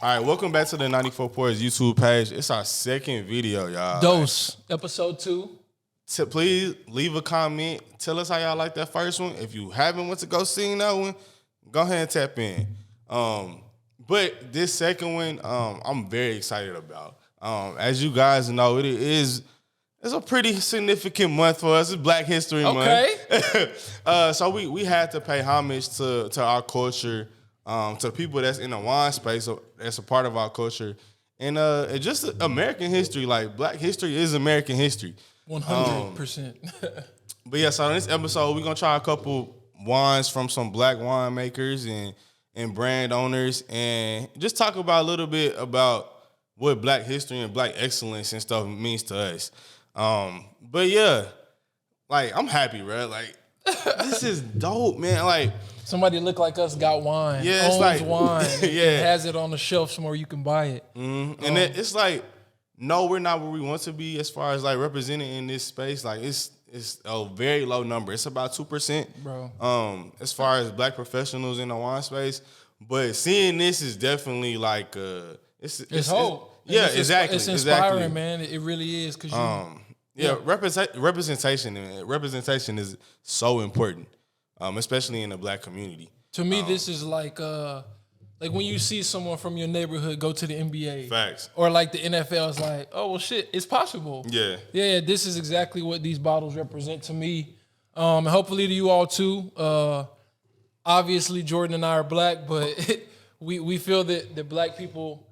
All right, welcome back to the 94 Pours YouTube page. It's our second video, y'all. Dose, episode 2. Please leave a comment. Tell us how y'all like that first one. If you haven't went to go see that one, go ahead and tap in. But this second one, I'm very excited about. As you guys know, it's a pretty significant month for us. It's Black History Month. So we had to pay homage to our culture, to people that's in the wine space, that's a part of our culture. And just American history, like Black history is American history. 100%. But yeah, so in this episode, we're going to try a couple wines from some Black winemakers and brand owners and just talk about a little bit about what Black history and Black excellence and stuff means to us. But yeah, like, I'm happy, bro. Like, this is dope, man. Like, somebody look like us got wine. Yeah, it's owns like wine. yeah, has it on the shelf somewhere you can buy it. Mm-hmm. And it's like, no, we're not where we want to be as far as like representing in this space. Like, it's a very low number. It's about 2%, bro. As far as Black professionals in the wine space. But seeing this is definitely like it's hope. Exactly. It's inspiring, exactly. man. It really is because representation is so important, especially in the Black community. To me, this is like when you see someone from your neighborhood go to the NBA. Facts. Or like the NFL is like, oh, well, shit, it's possible. Yeah. Yeah, this is exactly what these bottles represent to me. And hopefully to you all too. Obviously, Jordan and I are Black, but we feel that Black people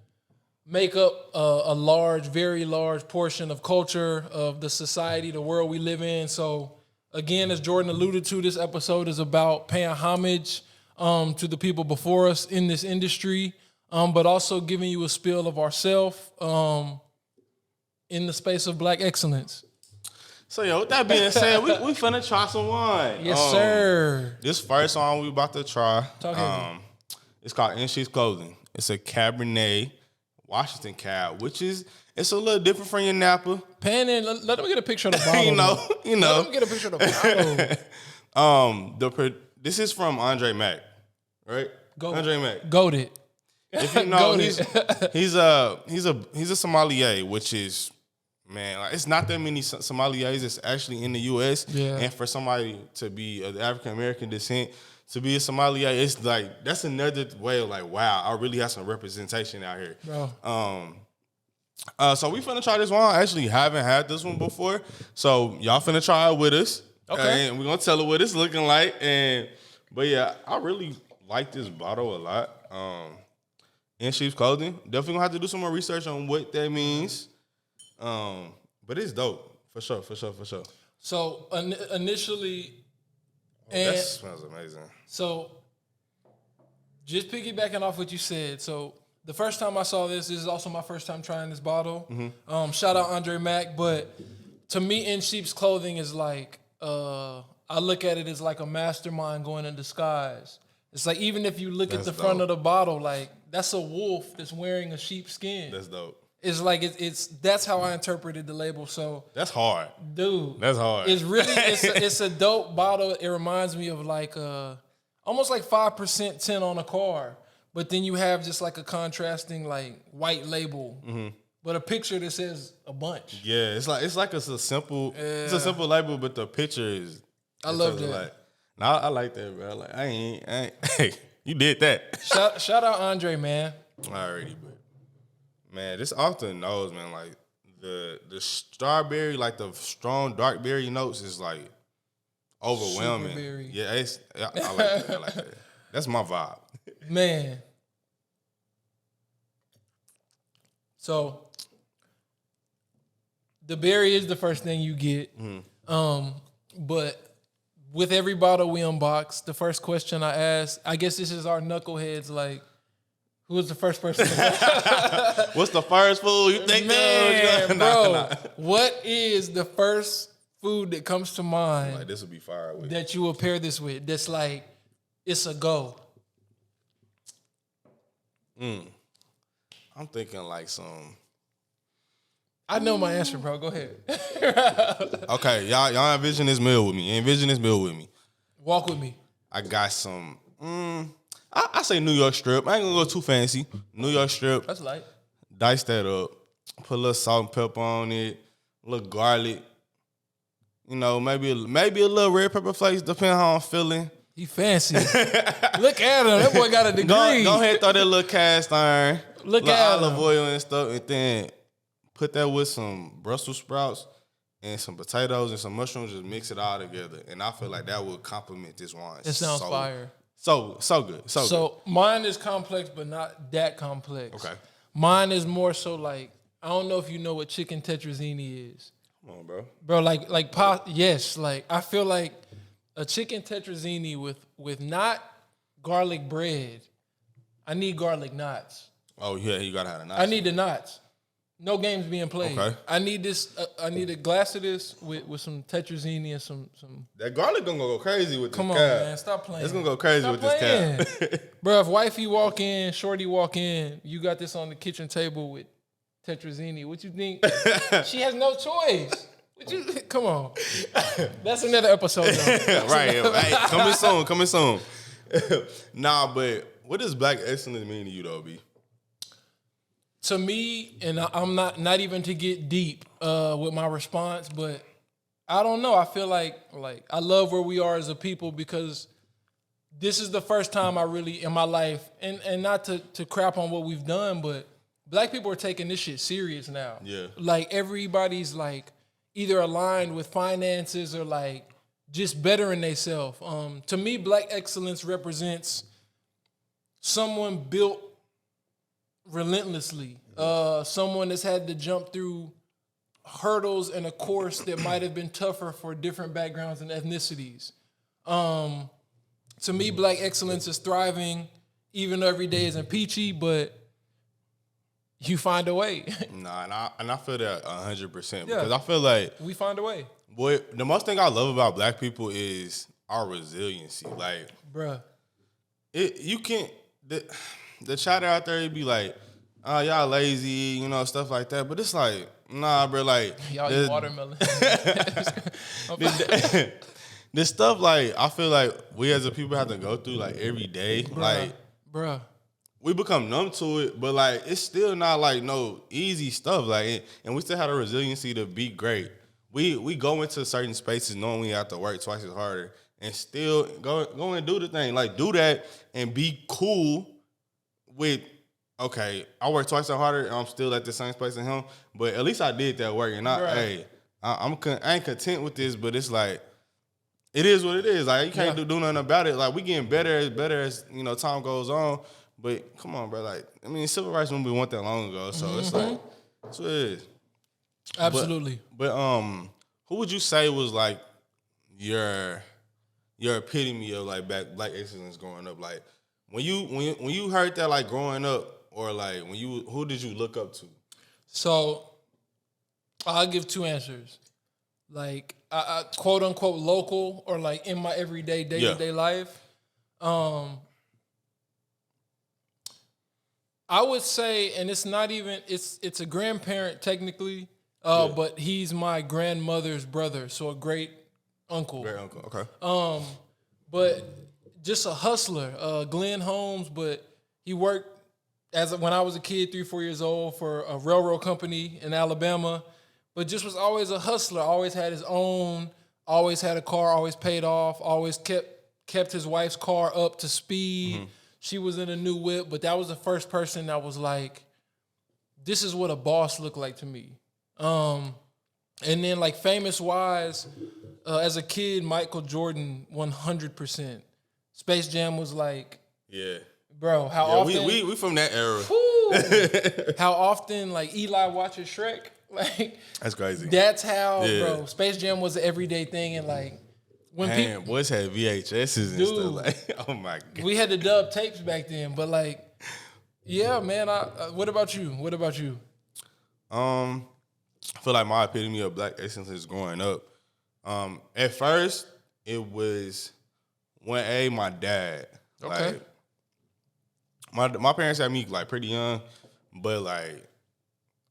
make up a very large portion of culture, of the society, the world we live in. So again, as Jordan alluded to, this episode is about paying homage to the people before us in this industry, but also giving you a spill of ourselves in the space of Black excellence. So, yo, with that being said, we finna try some wine. Yes, sir. This first one we about to try, it's called In Sheep's Clothing. It's a Cabernet Washington Cab, it's a little different from your Napa. Pan in, let them get a picture of the bottle. you know. Let them get a picture of the bottle. This is from Andre Mack, right? Andre Mack. Goated. If you know, he's a sommelier, which is, man, like, it's not that many sommeliers that's actually in the U.S. Yeah. And for somebody to be of African American descent, to be a sommelier, it's like, that's another way of like, wow, I really have some representation out here. Bro. So we finna try this one. I actually haven't had this one before. So y'all finna try it with us. Okay. And we're gonna tell her what it's looking like. But yeah, I really like this bottle a lot. In Sheep's Clothing. Definitely gonna have to do some more research on what that means. But it's dope. For sure. So initially, that smells amazing. So just piggybacking off what you said. So the first time I saw this is also my first time trying this bottle. Mm-hmm. Shout out Andre Mack. But to me, In Sheep's Clothing is like, I look at it as like a mastermind going in disguise. It's like, even if you look at the front of the bottle, like, that's a wolf that's wearing a sheep's skin. That's dope. It's like that's how I interpreted the label. So that's hard, dude. That's hard. It's really it's a dope bottle. It reminds me of like almost like 5% tint on a car, but then you have just like a contrasting like white label, but a picture that says a bunch. Yeah, it's like it's a simple label, but the picture is. I love that. Like, I like that, bro. Like I ain't hey, you did that. Shout out Andre, man. Alrighty, but man, this off the nose, man. Like the strawberry, like the strong dark berry notes is like overwhelming. Superberry. Yeah, I like that. I like that. That's my vibe. Man. So the berry is the first thing you get. But with every bottle we unbox, the first question I ask, I guess this is our knuckleheads, like, who was the first person? What's the first food you think? Man, bro, what is the first food that comes to mind? Like, this would be fire with that you will pair this with. That's like, it's a go. I'm thinking like some. I know my answer, bro. Go ahead. Okay, y'all envision this meal with me. Walk with me. I got some. I say New York strip. I ain't gonna go too fancy. New York strip. That's light. Dice that up. Put a little salt and pepper on it. A little garlic. You know, maybe a little red pepper flakes, depending on how I'm feeling. He fancy. Look at him. That boy got a degree. Go ahead and throw that little cast iron. Look little at olive him. oil and stuff, and then put that with some Brussels sprouts and some potatoes and some mushrooms. Just mix it all together, and I feel like that would complement this wine. It sounds fire. So good. So mine is complex, but not that complex. Okay. Mine is more so like, I don't know if you know what chicken tetrazzini is. Come on, bro. Bro, yes, like I feel like a chicken tetrazzini with not garlic bread. I need garlic knots. Oh yeah, you gotta have the knots. I need the knots. No games being played. Okay. I need this. I need a glass of this with some tetrazzini and some. That garlic gonna go crazy with this Come on, cap. man, stop playing. It's gonna go crazy Stop with this cap. Bro, if wifey walk in, shorty walk in, you got this on the kitchen table with tetrazzini. What you think? She has no choice. Come on. That's another episode, though. right. Coming soon. Nah, but what does black excellence mean to you, though, B? To me, and I'm not even to get deep with my response, but I don't know. I feel like I love where we are as a people because this is the first time I really in my life, and not to crap on what we've done, but black people are taking this shit serious now. Yeah. Like everybody's like either aligned with finances or like just bettering themselves. To me, black excellence represents someone built relentlessly. Someone that's had to jump through hurdles in a course that might have been tougher for different backgrounds and ethnicities. To me, black excellence is thriving, even though every day isn't peachy, but you find a way. Nah, and I feel that 100% Yeah. because I feel like We find a way. boy, the most thing I love about black people is our resiliency. Like, Bruh. you can't the chatter out there, it'd be like, oh, y'all lazy, you know, stuff like that. But it's like, nah, bro, like Y'all eat watermelon. this stuff, like, I feel like we as a people have to go through like every day. Like, Bruh. we become numb to it, but like it's still not like no easy stuff. Like, and we still have the resiliency to be great. We go into certain spaces knowing we have to work twice as harder and still go and do the thing. Like, do that and be cool with, okay, I work twice as harder and I'm still at the same space as him, but at least I did that work. And I ain't content with this, but it's like, it is what it is. Like, you can't do nothing about it. Like, we getting better as you know, time goes on. But come on, bro. Like, I mean, civil rights movement went that long ago, so it's like, that's what it is. Absolutely. But who would you say was like your epitome of like black excellence growing up? Like, when you heard that, like, growing up, or like who did you look up to? So I'll give two answers. Like, I quote unquote local, or like in my everyday day-to-day life. I would say, and it's not even, it's a grandparent technically, but he's my grandmother's brother, so a great uncle. Great uncle, okay. But just a hustler, Glenn Holmes, but he worked when I was a kid, 3-4 years old, for a railroad company in Alabama, but just was always a hustler, always had his own, always had a car, always paid off, always kept his wife's car up to speed. Mm-hmm. She was in a new whip, but that was the first person that was like, this is what a boss looked like to me. And then like famous wise, as a kid, Michael Jordan, 100%. Space Jam was like, yeah, bro, how often we from that era. How often like Eli watches Shrek? Like, that's crazy. That's how, bro. Space Jam was an everyday thing, and like, when boys had VHSs and stuff. Like, oh my god, we had the dub tapes back then. But like, yeah, man. What about you? I feel like my epitome of black excellence is growing up. At first, it was my dad. Okay. Like, my parents had me like pretty young, but like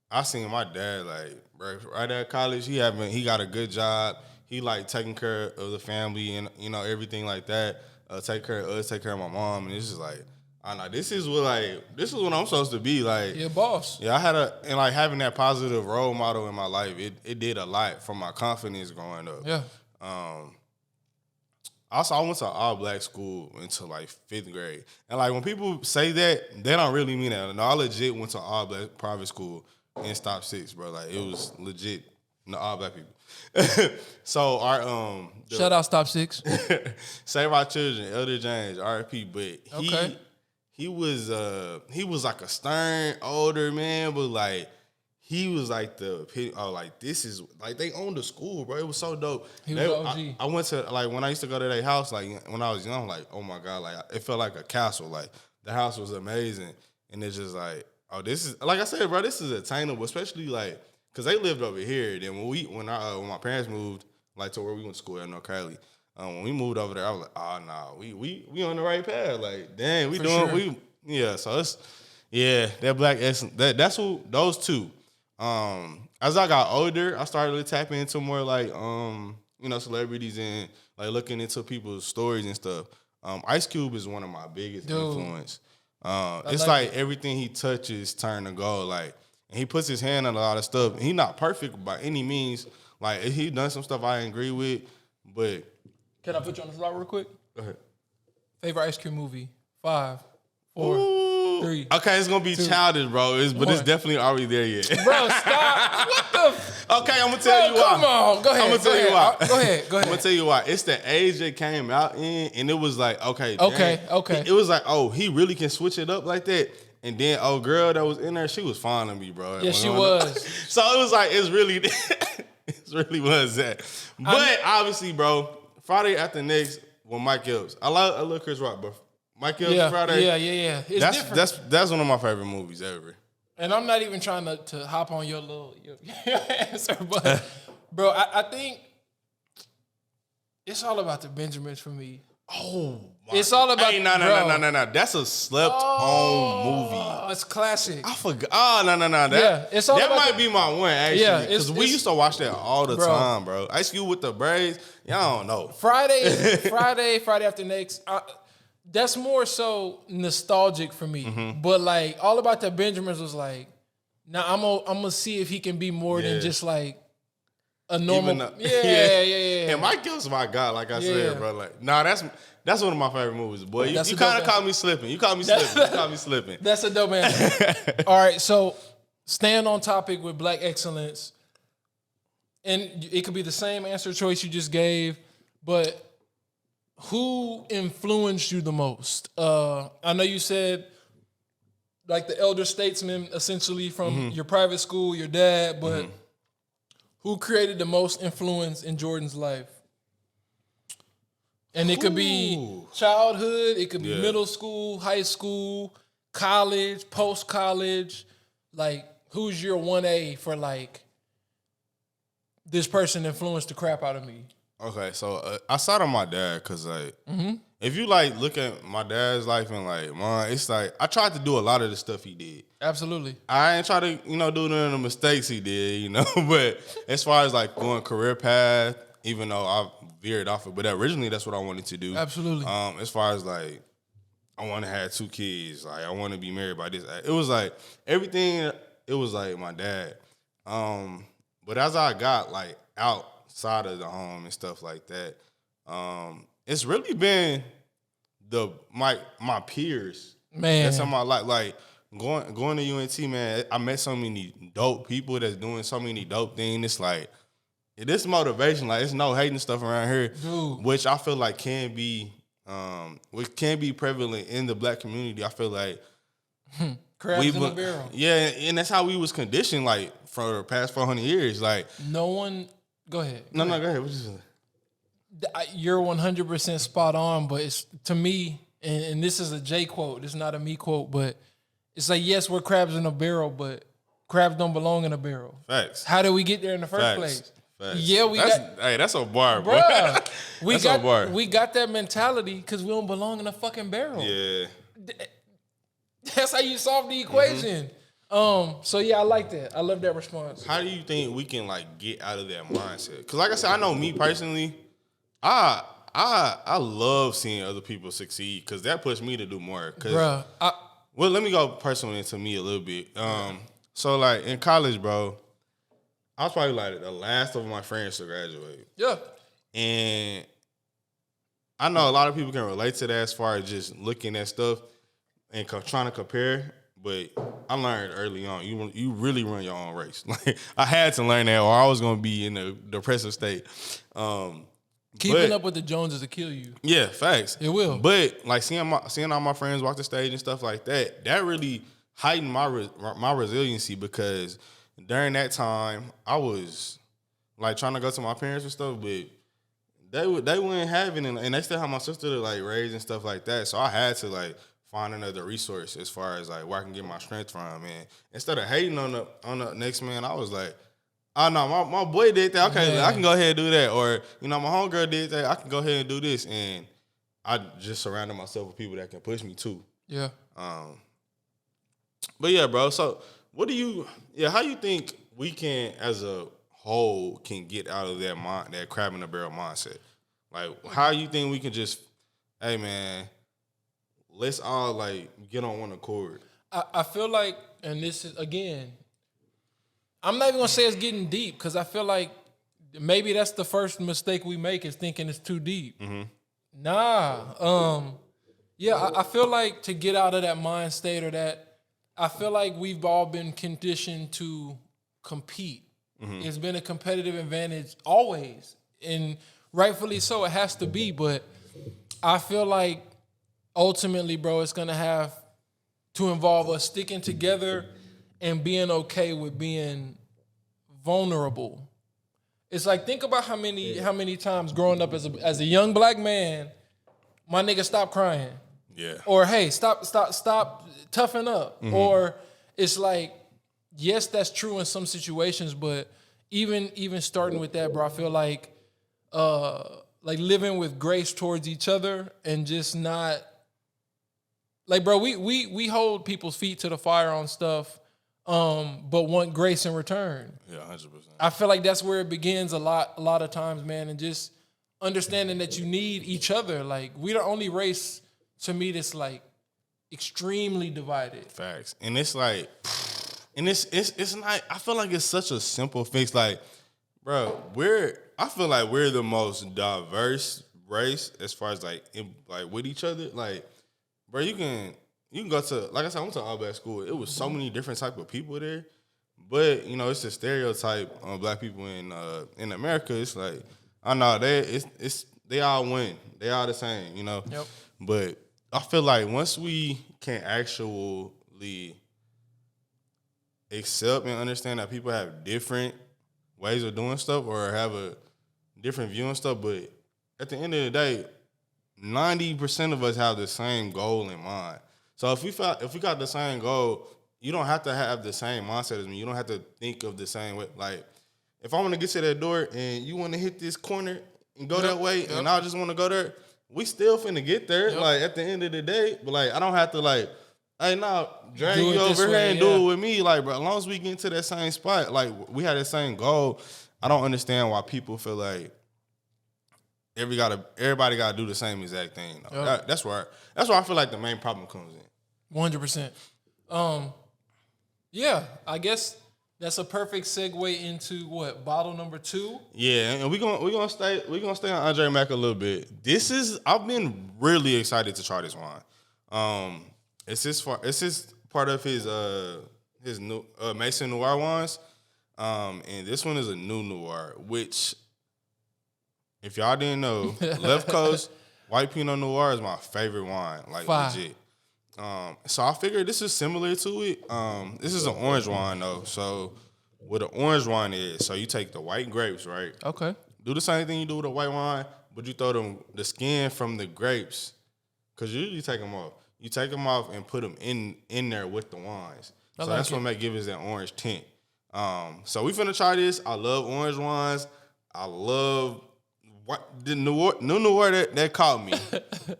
I seen my dad like right at college. He got a good job. He like taking care of the family and, you know, everything like that. take care of us, take care of my mom, and it's just like, I know this is what I'm supposed to be like. You're a boss. Yeah, and like having that positive role model in my life, it did a lot for my confidence growing up. Yeah. Also, I went to an all-black school until like 5th grade. And like when people say that, they don't really mean that. No, I legit went to an all-black private school in Stop 6, bro. Like it was legit all-black people. So our shout out Stop 6. Save Our Children, Elder James, R.I.P. But he was like a stern older man, but like he was like this is like they owned the school, bro. It was so dope. He was OG. I went to like when I used to go to their house, like when I was young, like oh my god, like it felt like a castle. Like the house was amazing, and it's just like this is like I said, bro. This is attainable, especially like because they lived over here. Then when my parents moved like to where we went to school at North Cali. When we moved over there, I was like, oh no, we on the right path. Like, dang, so it's that black essence. That's who those two. As I got older, I started to tap into more like celebrities and like looking into people's stories and stuff. Ice Cube is one of my biggest influence. It's like everything he touches turn to gold. Like, and he puts his hand on a lot of stuff. He not perfect by any means. Like he done some stuff I agree with, but. Can I put you on the spot real quick? Go ahead. Favorite Ice Cube movie? 5, 4, 3. Okay, it's gonna be 2, childish, bro. But it's definitely already there yet. Bro, stop. What the? Okay, I'm gonna tell you why. Come on, go ahead. I'm gonna tell you why. Go ahead. I'm gonna tell you why. It's the age it came out in, and it was like, okay. It was like, he really can switch it up like that. And then girl that was in there, she was fond of me, bro. Yeah, she was. So it was like, it really was that. But obviously, bro. Friday After Next with Mike Epps. I love Chris Rock, but Mike Epps Friday. Yeah. It's different. That's one of my favorite movies ever. And I'm not even trying to hop on your answer, but bro, I think it's all about the Benjamins for me. Oh, it's all about. Hey, no. That's a slept-on movie. It's classic. I forgot. Oh, no. It's all that about might be my one actually. Yeah, because we used to watch that all the time, bro. Ice Cube with the braids. Y'all don't know. Friday After Next. That's more so nostalgic for me. Mm-hmm. But like all about the Benjamins was like, now I'm gonna see if he can be more than just like a normal. Yeah. And Mike Epps, my God, like I said, bro. Like, that's one of my favorite movies, boy. You kind of caught me slipping. You caught me slipping. That's a dope answer. All right, so staying on topic with Black excellence, and it could be the same answer choice you just gave, but who influenced you the most? I know you said like the elder statesman, essentially from your private school, your dad, but who created the most influence in Jordan's life? And it could be childhood, it could be middle school, high school, college, post-college. Like, who's your 1A for like, this person influenced the crap out of me? Okay, so outside of my dad, because like, if you like look at my dad's life and like mine, it's like I tried to do a lot of the stuff he did. Absolutely. I ain't try to do none of the mistakes he did, But as far as like going career path, even though I veered off it, but originally that's what I wanted to do. Absolutely. As far as like, I want to have 2 kids. Like I want to be married by this. It was like everything. It was like my dad. But as I got like outside of the home and stuff like that, it's really been my peers. Man, that's in my life. Like going to UNT, man. I met so many dope people that's doing so many dope things. It's like this motivation. Like it's no hating stuff around here, dude. Which I feel like can be prevalent in the Black community. I feel like crabs in a barrel. Yeah, and that's how we was conditioned. Like for the past 400 years. Like no one. Go ahead. Go ahead. What you saying? You're 100% spot on, but it's to me, and this is a J quote. This is not a me quote, but it's like, yes, we're crabs in a barrel, but crabs don't belong in a barrel. Facts. How did we get there in the first place? Facts. Yeah, that's a bar, bro. We got that mentality because we don't belong in a fucking barrel. Yeah. That's how you solve the equation. So yeah, I like that. I love that response. How do you think we can like get out of that mindset? Because like I said, I know me personally, I I love seeing other people succeed because that pushes me to do more. Bruh, Well, let me go personally into me a little bit. So like in college, bro, I was probably like the last of my friends to graduate. yeah. And I know a lot of people can relate to that as far as just looking at stuff and trying to compare. But I learned early on, you really run your own race. Like I had to learn that, or I was gonna be in a depressive state. Keeping up with the Joneses will kill you. Yeah, facts. It will. But like seeing all my friends walk the stage and stuff like that, that really heightened my resiliency because during that time I was like trying to go to my parents and stuff, but they wouldn't have it, and they still have my sister to like raise and stuff like that. So I had to like find another resource as far as like where I can get my strength from. And instead of hating on the next man, I was like, oh no, my boy did that. Okay, I can go ahead and do that. Or, you know, my homegirl did that. I can go ahead and do this. And I just surrounded myself with people that can push me too. Yeah. But yeah, bro. So how you think we can, as a whole, can get out of that crab in the barrel mindset? Like, how you think we can just, hey man, let's all like get on one accord? I feel like, and this is again, I'm not even gonna say it's getting deep because I feel like maybe that's the first mistake we make is thinking it's too deep. Mm-hmm. Nah. Yeah, I feel like to get out of that mind state or that, I feel like we've all been conditioned to compete. Mm-hmm. It's been a competitive advantage always, and rightfully so. It has to be, but I feel like ultimately, bro, it's gonna have to involve us sticking together and being okay with being vulnerable. It's like, think about how many times growing up as a young black man, my nigga, stop crying. Yeah. Or hey, stop, toughen up. Mm-hmm. Or it's like, yes, that's true in some situations, but even starting with that, bro, I feel like living with grace towards each other and just not like, bro, we hold people's feet to the fire on stuff. But want grace in return. Yeah, 100%. I feel like that's where it begins a lot of times, man, and just understanding that you need each other. Like, we the only race to me that's like extremely divided. Facts. And it's like, and it's not, I feel like it's such a simple fix. Like, bro, I feel like we're the most diverse race as far as like with each other. Like, bro, you can go to, like I said, I went to all black school. It was so many different type of people there. But, you know, it's a stereotype on black people in America. It's like, I know they all win. They all the same, you know? Yep. But I feel like once we can actually accept and understand that people have different ways of doing stuff or have a different view and stuff, but at the end of the day, 90% of us have the same goal in mind. So if we got the same goal, you don't have to have the same mindset as me. You don't have to think of the same way. Like, if I want to get to that door and you want to hit this corner and go that way, and I just want to go there, we still finna get there. Yep. Like, at the end of the day, but like, I don't have to like, hey, now drag you over here and do it with me. Like, bro, as long as we get to that same spot, like we had the same goal. I don't understand why people feel like everybody gotta do the same exact thing. Yep. That's where I feel like the main problem comes in. 100%. Yeah, I guess that's a perfect segue into what, bottle number 2. Yeah, and we're gonna stay on Andre Mack a little bit. I've been really excited to try this wine. It's his part of his new Mason Noir wines. And this one is a new Noir, which, if y'all didn't know, Left Coast White Pinot Noir is my favorite wine, like legit. So I figured this is similar to it. This is an orange wine though. So what an orange wine is, so you take the white grapes, right? Okay. Do the same thing you do with a white wine, but you throw the skin from the grapes, because you usually take them off. You take them off and put them in there with the wines. So that's what gives it that orange tint. So we finna try this. I love orange wines. I love the new Noir that caught me.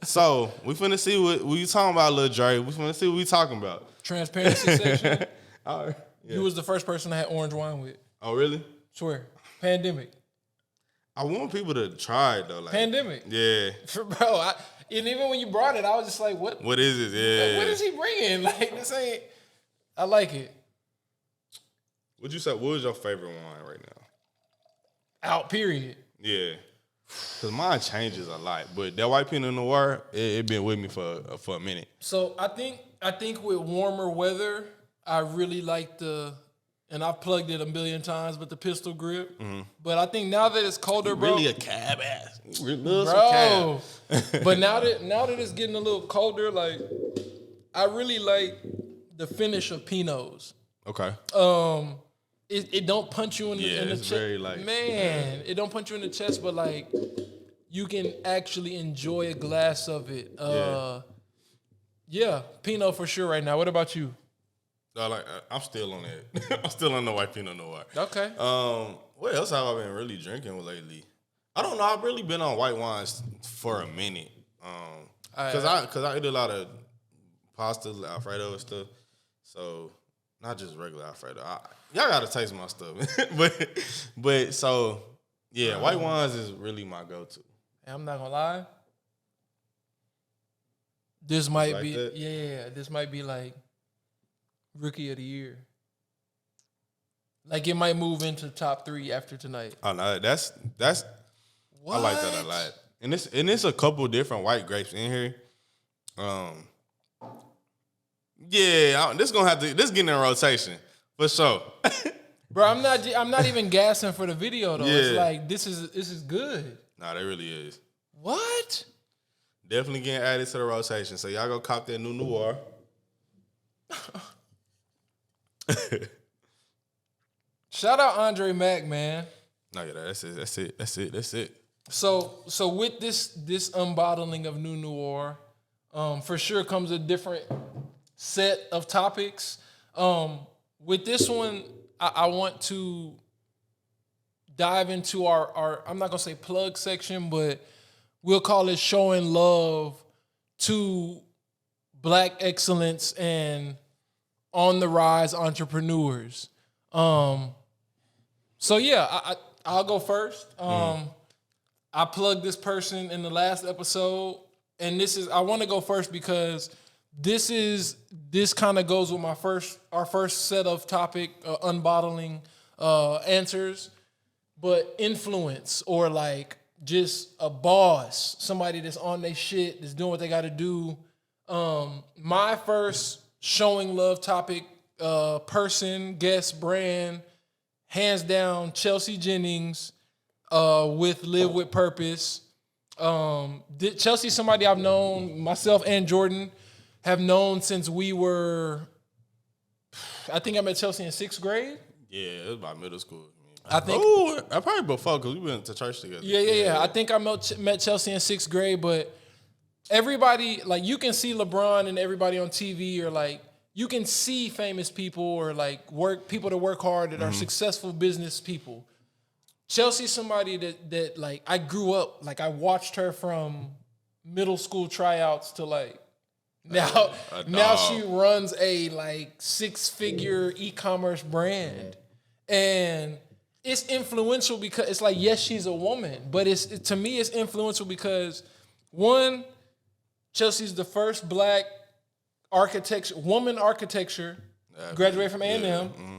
So we finna see what you talking about, Lil Dre. We finna see what we talking about. Transparency section. All right. Yeah. You was the first person I had orange wine with. Oh, really? Swear. Pandemic. I want people to try it though. Like Pandemic. Yeah. Bro, and even when you brought it, I was just like, what? What is it? Yeah. What is he bringing? Like, this ain't. I like it. What'd you say? What was your favorite wine right now? Out, period. Yeah. Because mine changes a lot. But that white Pinot Noir, it been with me for a minute. So I think with warmer weather, I really like and I've plugged it a million times, but the pistol grip. Mm-hmm. But I think now that it's colder, bro. Really a cab ass. Bro. But now that it's getting a little colder, like, I really like the finish of Pinots. Okay. It don't punch you in the chest. Very like, man, it don't punch you in the chest, but like you can actually enjoy a glass of it. Yeah, Pinot for sure right now. What about you? I'm still on that. I'm still on the white Pinot Noir. Okay. What else have I been really drinking lately? I don't know. I've really been on white wines for a minute. Because I eat a lot of pasta, Alfredo and stuff. So not just regular Alfredo. Y'all gotta taste my stuff. but so yeah, white wines is really my go-to. And I'm not gonna lie. This might like be that? this might be like Rookie of the Year. Like it might move into top 3 after tonight. Oh no, that's what? I like that a lot. And it's a couple different white grapes in here. Yeah, this getting in rotation for sure. Bro, I'm not even gassing for the video though. Yeah. It's like this is good. Nah, that really is. What? Definitely getting added to the rotation. So y'all go cop that new Noir. Shout out Andre Mack, man. No, yeah, that's it. So with this unbottling of New Noir, for sure comes a different set of topics. With this one, I want to dive into our I'm not gonna say plug section, but we'll call it showing love to Black excellence and on the rise entrepreneurs. So yeah, I'll go first. I plugged this person in the last episode, and I want to go first because this kind of goes with our first set of topic unbottling answers, but influence or like just a boss, somebody that's on their shit, that's doing what they got to do. My first showing love topic, person, guest, brand, hands down, Chelsea Jennings with Live With Purpose. Chelsea's somebody I've known, myself and Jordan have known since we were, I think I met Chelsea in 6th grade. Yeah, it was about middle school. I think. Oh, I probably before because we went to church together. Yeah. I think I met Chelsea in 6th grade, but everybody, like you can see LeBron and everybody on TV, or like you can see famous people or like people that work hard that are successful business people. Chelsea's somebody that like I grew up, like I watched her from middle school tryouts to like now she runs a like 6-figure e-commerce brand. And it's influential because it's like, yes, she's a woman, but to me it's influential because one, Chelsea's the first Black woman architecture, graduated from A&M. Yeah. Mm-hmm.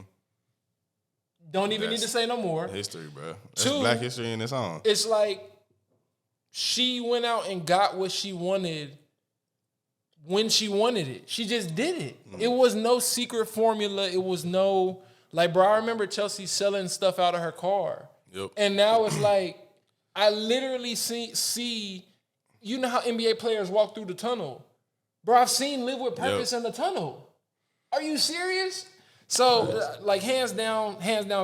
Don't even need to say no more. History, bro. That's Black history in its own. It's like she went out and got what she wanted when she wanted it. She just did it. Mm-hmm. It was no secret formula. It was no, like, bro, I remember Chelsea selling stuff out of her car. Yep. And now it's like, I literally see, you know how NBA players walk through the tunnel? Bro, I've seen Live With Purpose in the tunnel. Are you serious? So, like, hands down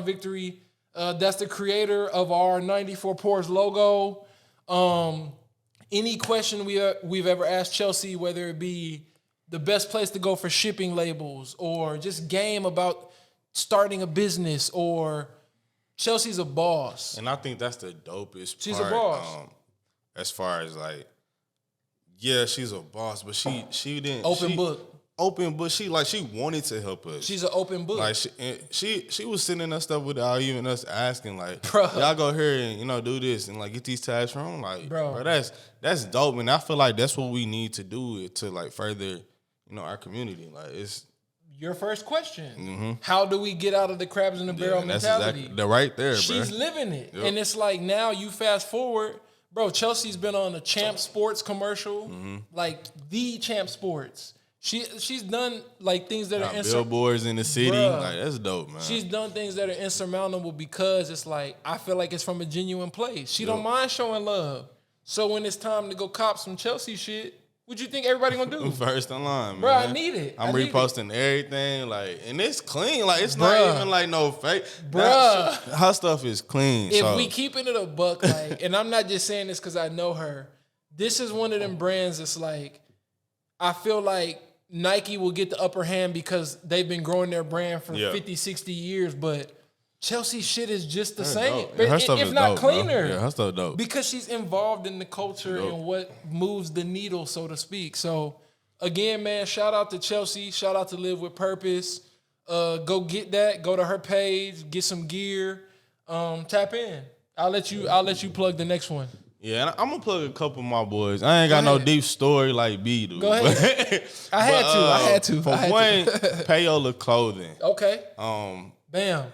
victory. That's the creator of our 94 Pours logo. Any question we've ever asked Chelsea, whether it be the best place to go for shipping labels or just game about starting a business, or Chelsea's a boss. And I think that's the dopest part. She's a boss. As far as like, yeah, she's a boss, but she didn't open book. open book. She wanted to help us. She's an open book. Like she was sending us stuff without even us asking. Like, Bruh. y'all go here and do this and like get these tags from. Like, Bro, that's dope, and I feel like that's what we need to do to like further our community. Like, it's your first question. How do we get out of the crabs in the barrel mentality? Exactly, they're right there, bro. She's living it. Yep. And it's like now you fast forward, bro, Chelsea's been on a Champ Sports commercial, like the Champ Sports. She's done like things that are billboards in the city. Bruh, like, that's dope, man. She's done things that are insurmountable because it's like I feel like it's from a genuine place. She don't mind showing love. So when it's time to go cop some Chelsea shit, what you think everybody gonna do? First in line, man. Bro, I need it. I'm reposting everything, like, and it's clean. Like, it's not even like no fake. Bro, her stuff is clean. If we keeping it a buck, like, and I'm not just saying this because I know her. This is one of them brands that's like, I feel like Nike will get the upper hand because they've been growing their brand for 50, 60 years, but Chelsea shit is just the same. Her stuff if is not dope, cleaner. Yeah, her stuff dope. Because she's involved in the culture and what moves the needle, so to speak. So, again, man, shout out to Chelsea. Shout out to Live With Purpose. Go get that. Go to her page. Get some gear. Tap in. I'll let you plug the next one. Yeah, and I'm gonna plug a couple of my boys. I ain't got no deep story like B do. Go ahead. I had to. For one, Payola Clothing. Okay. Bam.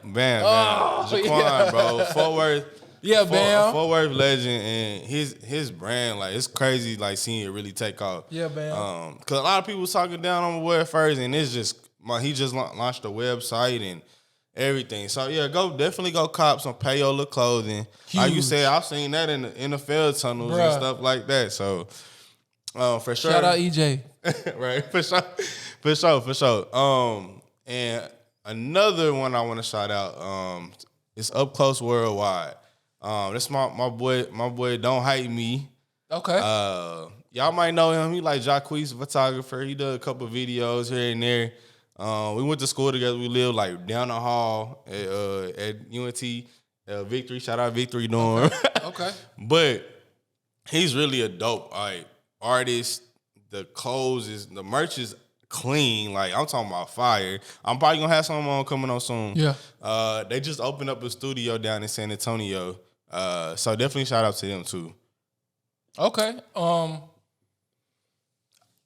Oh, Jaquan, bro. Fort Worth. Yeah, Bam. Fort Worth legend, and his brand, like, it's crazy, like, seeing it really take off. Yeah, Bam. Because a lot of people was talking down on the web first, and it's just, he just launched a website and everything. So, yeah, definitely go cop some Payola Clothing. Huge. Like you said, I've seen that in the NFL tunnels and stuff like that. So, for sure. Shout out EJ. Right, for sure. And another one I want to shout out is Up Close Worldwide. That's my boy Don't Hate Me. Okay. Y'all might know him. He like Jacquees, photographer. He did a couple videos here and there. We went to school together. We lived like down the hall at UNT. Victory, shout out Victory Dorm. Okay. But he's really a dope artist. The the merch is clean. Like, I'm talking about fire. I'm probably gonna have some on coming on soon. Yeah. They just opened up a studio down in San Antonio. So definitely shout out to them too. Okay.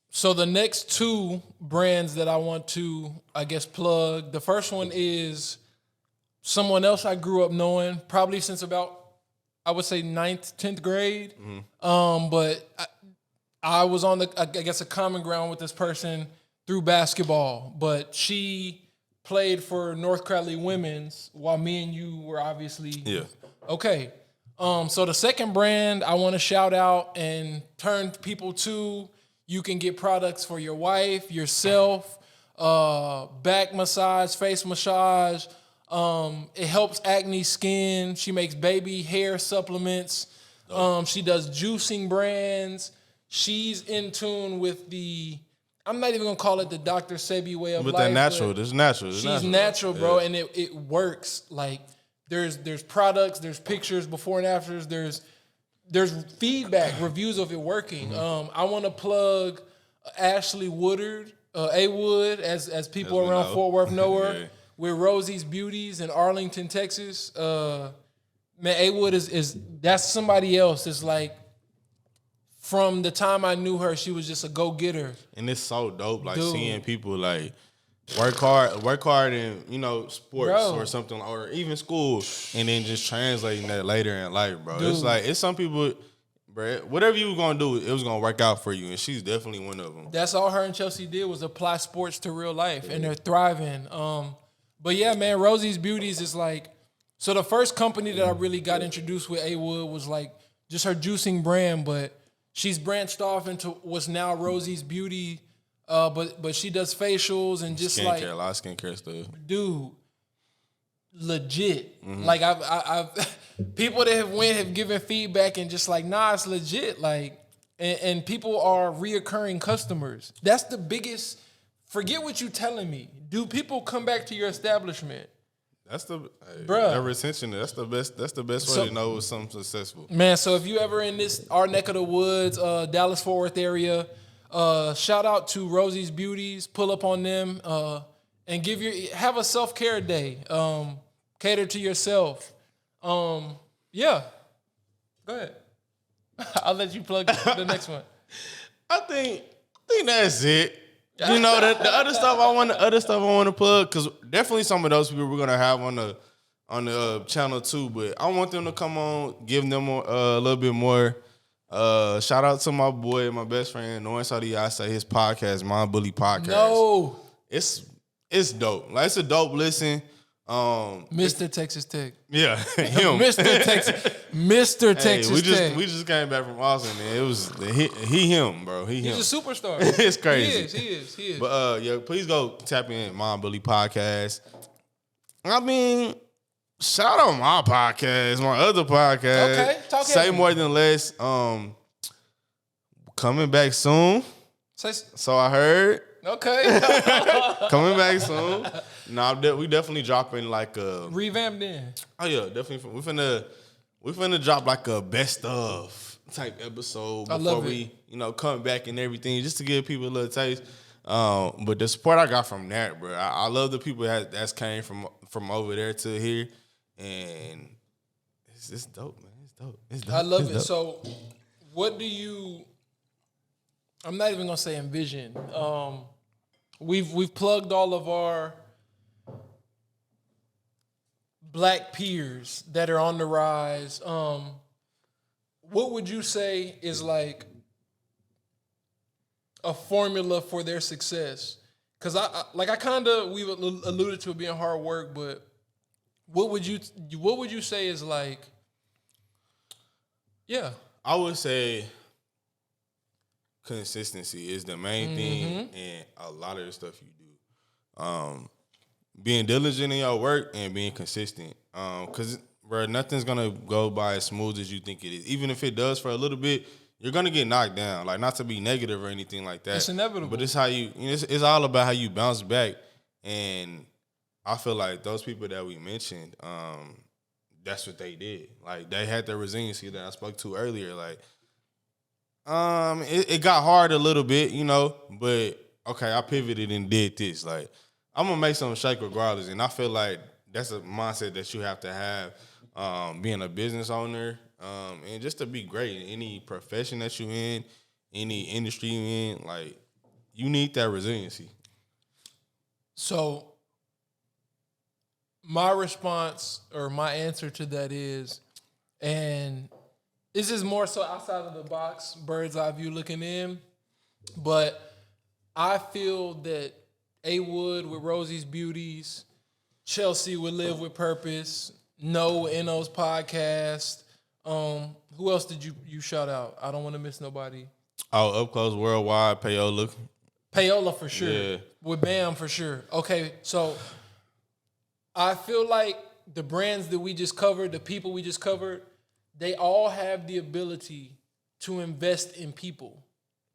So the next two brands that I want to, I guess, plug. The first one is someone else I grew up knowing, probably since about, I would say 9th, 10th grade. But I was on a common ground with this person through basketball, but she played for North Crowley Women's while me and you were obviously okay. So the second brand I want to shout out and turn people to. You can get products for your wife, yourself, back massage, face massage. It helps acne skin. She makes baby hair supplements. She does juicing brands. She's in tune with I'm not even gonna call it the Dr. Sebi way of life. But that natural, it's natural. She's natural, bro, and it works. Like there's products, there's pictures before and afters, there's feedback, reviews of it working. I want to plug Ashley Woodard, A Wood, as people around Fort Worth know her, with Rosie's Beauties in Arlington, Texas. Man, A Wood is that's somebody else. It's like, from the time I knew her, she was just a go-getter. And it's so dope, like, seeing people, like, work hard in, sports or something, or even school, and then just translating that later in life, bro. Dude. It's like, it's some people, bro, whatever you were going to do, it was going to work out for you, and she's definitely one of them. That's all her and Chelsea did, was apply sports to real life, and they're thriving. But yeah, man, Rosie's Beauties is like, so the first company that I really got introduced with A Wood was like just her juicing brand, but she's branched off into what's now Rosie's Beauty. But she does facials and just skincare, like a lot of skincare stuff. Dude, legit. Like I've people that have given feedback and just like, nah, it's legit. Like, and people are reoccurring customers. That's the biggest. Forget what you telling me. Do people come back to your establishment? That's the Bruh. retention. That's the best. That's the best way to know it's something successful. Man, so if you ever in our neck of the woods, Dallas Fort Worth area, Shout out to Rosie's Beauties. Pull up on them and have a self-care day. Cater to yourself. Yeah. Go ahead. I'll let you plug the next one. I think that's it. You know, the other stuff I want to plug, because definitely some of those people we're gonna have on the channel too. But I want them to come on, give them a little bit more. Shout out to my boy, my best friend, Norris Adiasa, his podcast, My Bully Podcast. No, it's dope. Like, it's a dope listen. Mr. Texas Tech. Yeah, him. Mr. Texas Tech. We just came back from Austin, man. It was him, bro. He's a superstar. It's crazy. He is. But yeah, please go tap in My Bully Podcast. I mean, shout out my podcast, my other podcast. Okay, talk Say heavy. More Than Less. Coming back soon. So I heard. Okay. Coming back soon. We definitely dropping like a revamped in. Oh yeah, definitely. We finna drop like a best of type episode before we, come back and everything, just to give people a little taste. But the support I got from that, bro, I love the people that's came from over there to here, and it's dope, man. It's dope. I love it. Dope. So, what do you? I'm not even gonna say envision. We've plugged all of our Black peers that are on the rise. What would you say is like a formula for their success? Because we've alluded to it being hard work, but what would you say is like? Yeah, I would say consistency is the main thing, and a lot of the stuff you do. Being diligent in your work and being consistent. Because, bro, nothing's going to go by as smooth as you think it is. Even if it does for a little bit, you're going to get knocked down. Like, not to be negative or anything like that. It's inevitable. But it's how it's all about how you bounce back. And I feel like those people that we mentioned, that's what they did. Like, they had the resiliency that I spoke to earlier. Like, it got hard a little bit, but, okay, I pivoted and did this. Like, I'm going to make something shake regardless. And I feel like that's a mindset that you have to have being a business owner and just to be great in any profession that you're in, any industry you're in. Like, you need that resiliency. So my response or my answer to that is, and this is more so outside of the box, bird's eye view looking in, but I feel that A Wood with Rosie's Beauties, Chelsea with Live with Purpose, No's podcast. Who else did you shout out? I don't want to miss nobody. Oh, Up Close Worldwide, Payola for sure. Yeah. With Bam for sure. Okay, so I feel like the brands that we just covered, the people we just covered, they all have the ability to invest in people.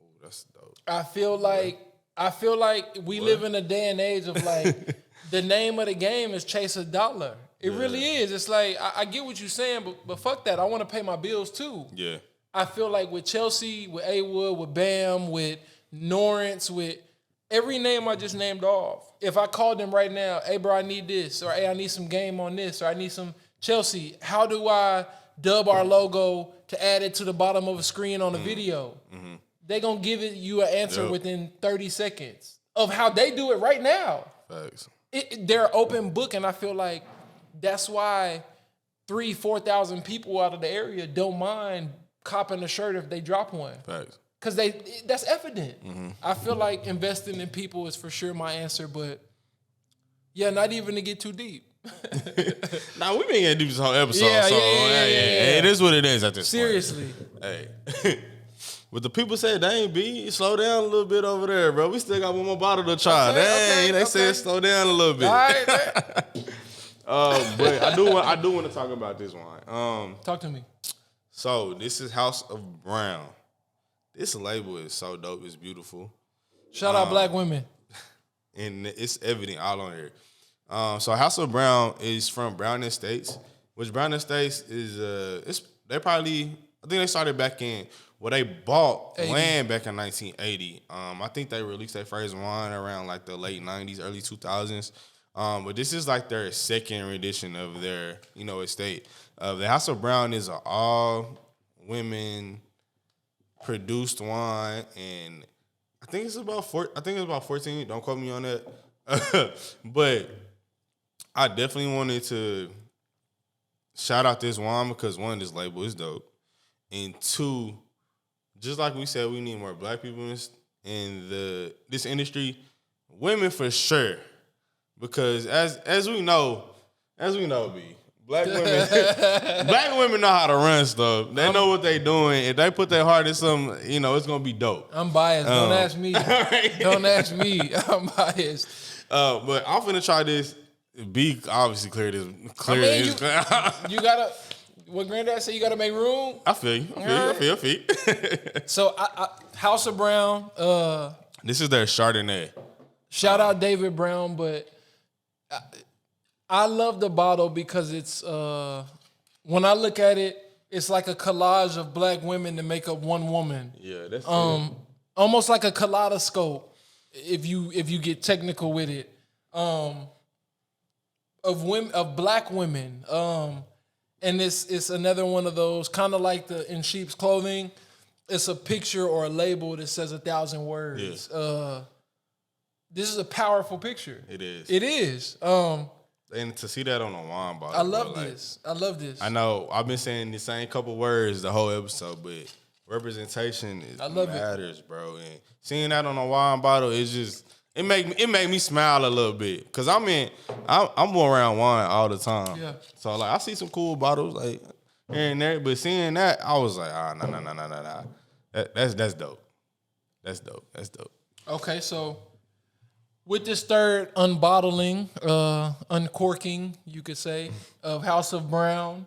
Oh, that's dope. I feel like we live in a day and age of like the name of the game is chase a dollar. It really is. It's like I get what you're saying, but fuck that. I want to pay my bills too. Yeah. I feel like with Chelsea, with A Wood, with Bam, with Norrance, with every name I just named off. If I called them right now, hey bro, I need this, or hey, I need some game on this, or I need some Chelsea. How do I dub our logo to add it to the bottom of a screen on a video? Mm-hmm. They gonna give you an answer within 30 seconds of how they do it right now. Facts. They're open book, and I feel like that's why 3,000-4,000 people out of the area don't mind copping a shirt if they drop one. Facts. Because that's evident. Mm-hmm. I feel like investing in people is for sure my answer, but yeah, not even to get too deep. Nah, we been getting deep this whole episode. Yeah, so yeah. it is what it is at this Seriously. point. Hey. But the people said, dang, B, slow down a little bit over there, bro. We still got one more bottle to try. They said slow down a little bit. All right. But I do want to talk about this wine. Talk to me. So this is House of Brown. This label is so dope. It's beautiful. Shout out Black women. And it's evident all on here. So House of Brown is from Brown Estates, which Brown Estates is I think they started back in Well, they bought 80. land back in 1980. I think they released their first wine around like the late 90s, early 2000s. But this is like their second rendition of their, estate. The House of Brown is an all women produced wine, and I think it's about 14. Don't quote me on that. But I definitely wanted to shout out this wine because one, this label is dope, and two, just like we said, we need more black people in this industry. Women for sure, because as we know, B, black women know how to run stuff. They know what they doing. If they put their heart in something, it's gonna be dope. I'm biased. Don't ask me. Don't ask me. I'm biased. But I'm finna try this. Be obviously clear this. You gotta. What Granddad said, you gotta make room. I feel you. I feel you. So, House of Brown. This is their Chardonnay. Shout out David Brown, but I love the bottle because it's when I look at it, it's like a collage of black women to make up one woman. Yeah, that's almost like a kaleidoscope if you get technical with it. Of black women. And it's another one of those, kind of like in sheep's clothing. It's a picture or a label that says 1,000 words. Yeah. This is a powerful picture. It is. It is. And to see that on a wine bottle. I love this. I know. I've been saying the same couple words the whole episode, but representation matters, bro. And seeing that on a wine bottle is just it made me smile a little bit. Cause I'm around wine all the time. Yeah. So like I see some cool bottles like here and there, but seeing that I was like, no. That's dope. That's dope. Okay, so with this third unbottling, uncorking, you could say, of House of Brown,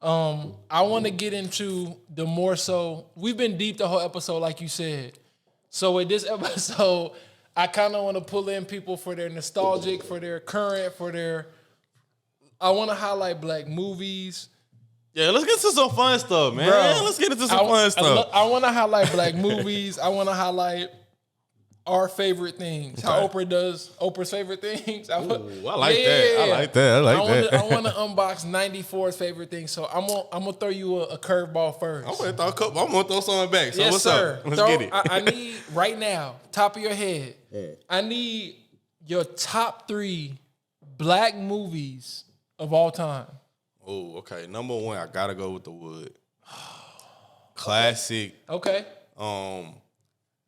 I want to get into the more so. We've been deep the whole episode, like you said. So with this episode, I kind of want to pull in people for their nostalgic, for their current, I want to highlight black movies. Yeah, let's get to some fun stuff, man. Bro, let's get into some fun stuff. I want to highlight black movies. I want to highlight our favorite things. Okay. How Oprah does Oprah's favorite things. I like that. I want to unbox 94's favorite things. So I'm gonna throw you a curveball first. I'm gonna throw something back. So yes, what's sir. up? Let's get it. I need right now, top of your head. Yeah. I need your top 3 black movies of all time. Oh, okay. Number 1, I gotta go with The Wood. Classic. Okay.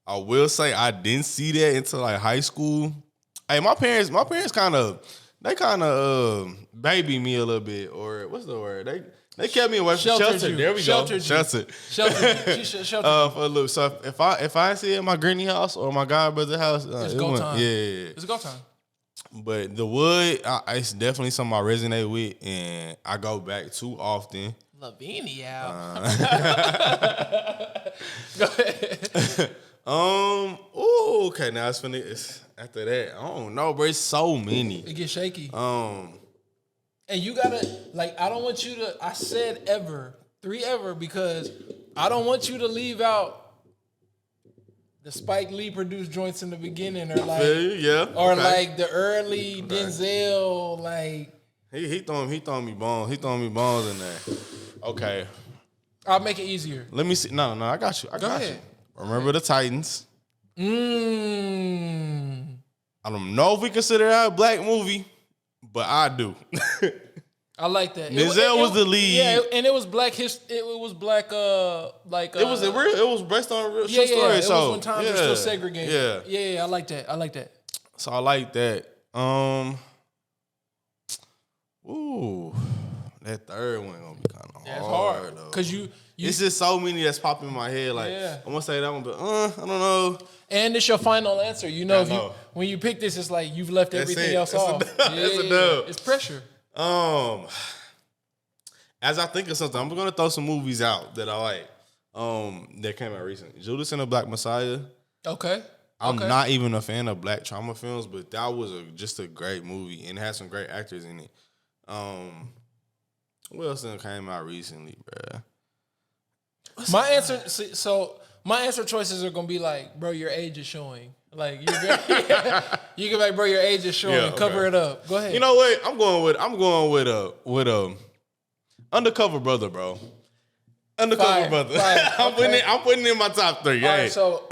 I will say I didn't see that until like high school. Hey, my parents kind of baby me a little bit, or what's the word? They kept me away from shelter. There we go. Shelter. For a little. So if I see it at my granny house or my godbrother's house, it's go time. Yeah, it's go time. But The Wood, it's definitely something I resonate with, and I go back too often. Lavinia. Go ahead. Okay. Now it's after that. I don't know, bro. It's so many. It gets shaky. And you gotta I don't want you to. I said 3 ever because I don't want you to leave out the Spike Lee produced joints in the beginning, or like the early Denzel, like he throwing me bones. He throwing me bones in there. Okay, I'll make it easier. Let me see. No, I got you. Go ahead. Remember the Titans. I don't know if we consider that a black movie, but I do. I like that. Denzel was the lead. Yeah, and it was black history. It was black. It was based on a real story. Yeah. It so was when times were still segregated. Yeah. I like that. So I like that. That third one gonna be kind of hard though. Cause you it's just so many that's popping in my head. Like I'm gonna say that one, but I don't know. And it's your final answer. When you pick this, it's like you've left everything else off. That's a dub. It's pressure. As I think of something, I'm gonna throw some movies out that I like. That came out recently. Judas and the Black Messiah. Okay. I'm not even a fan of black trauma films, but that was just a great movie and it had some great actors in it. What else came out recently, bruh? My answer. So my answer choices are gonna be like, bro, your age is showing. Like you can be like, bro, your age is showing. Okay. Cover it up. Go ahead. You know what? I'm going with Undercover Brother, bro. Undercover Brother. I'm putting it in my top 3. All right, so